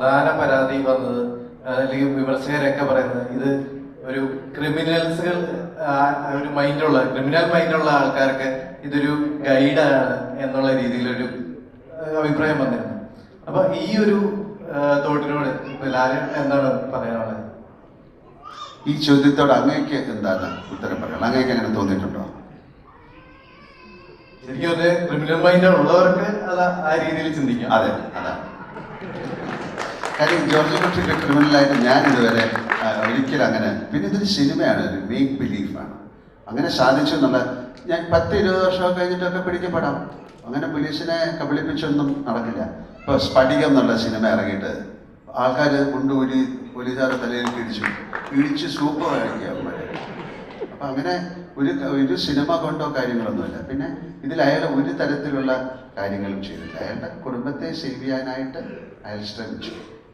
പ്രധാന പരാതി വന്നത്, അല്ലെങ്കിൽ വിമർശകരൊക്കെ പറയുന്നത്, ഇത് ഒരു ക്രിമിനൽ മൈൻഡുള്ള ആൾക്കാർക്ക് ഇതൊരു ഗൈഡാണ് എന്നുള്ള രീതിയിലൊരു അഭിപ്രായം വന്നിരുന്നു. അപ്പൊ ഈ ഒരു തോട്ടിനോട് ലാലൻ എന്താണ് പറയാനുള്ളത്? ഈ ചോദ്യത്തോട് അങ്ങേക്ക് എന്താണ് ഉത്തരം പറയുന്നത്? അങ്ങേക്ക് അങ്ങനെ തോന്നിയിട്ടുണ്ടോ? ശരിക്കും അത് ക്രിമിനൽ മൈൻഡ് ഉള്ളവർക്ക് അത് ആ രീതിയിൽ ചിന്തിക്കാം. അതെ, അതാണ് കാര്യം. ജോർജ് കുട്ടിയുടെ ക്രിമിനലായിട്ട് ഞാൻ ഇതുവരെ ഒരിക്കലും അങ്ങനെ, പിന്നെ ഇതൊരു സിനിമയാണ്, ഒരു മേക്ക് ബിലീഫാണ്. അങ്ങനെ സാധിച്ചു എന്നുള്ള, ഞാൻ 10-20 വർഷമൊക്കെ കഴിഞ്ഞിട്ടൊക്കെ പിടിക്കപ്പെടാം. അങ്ങനെ പോലീസിനെ കബളിപ്പിച്ചൊന്നും നടക്കില്ല. ഇപ്പോൾ സ്ഫടികം എന്നുള്ള സിനിമ ഇറങ്ങിയിട്ട് ആൾക്കാർ കൊണ്ടുപോയി പോലീസുകാരുടെ തലയിൽ ഇടിച്ച് സൂപ്പർ കാണിക്കുക. അപ്പം അങ്ങനെ ഒരു സിനിമ കൊണ്ടോ കാര്യങ്ങളൊന്നുമില്ല. പിന്നെ ഇതിൽ അയാൾ ഒരു തരത്തിലുള്ള കാര്യങ്ങളും ചെയ്തില്ല. അയാളുടെ കുടുംബത്തെ സേവ് ചെയ്യാനായിട്ട് അയാൾ ശ്രമിച്ചു.